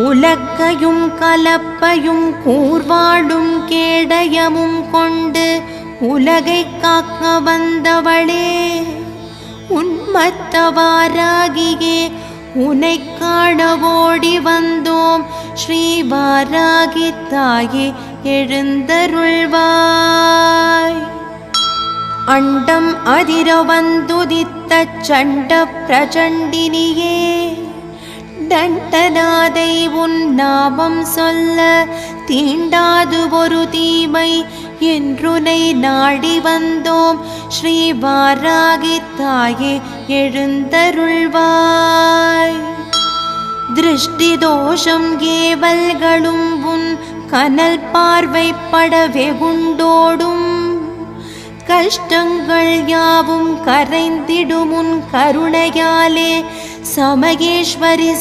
உலக்கையும் கலப்பையும் கூர்வாடும் கேடயமும் கொண்டு உலகை காக்க வந்தவளே, உன்மத்தவாராகியே உனை காண ஓடி வந்தோம். ஸ்ரீ வாராகி தாயே எழுந்தருள்வாய். அண்டம் அதிர வந்துதித்த சண்ட பிரச்சண்டினியே, தண்டநாதை உன் நாமம் சொல்ல தீண்டாது ஒரு தீமை என்றுனை நாடி வந்தோம். ஸ்ரீ வாராகி தாயே எழுந்தருள்வாய். திருஷ்டி தோஷம் கேவல்களும் உன் கனல் பார்வைப்பட வெகுண்டோடும், கஷ்டங்கள் யாவும் கரைந்திடும் உன் கருணையாலே. சமகேஸ்வரி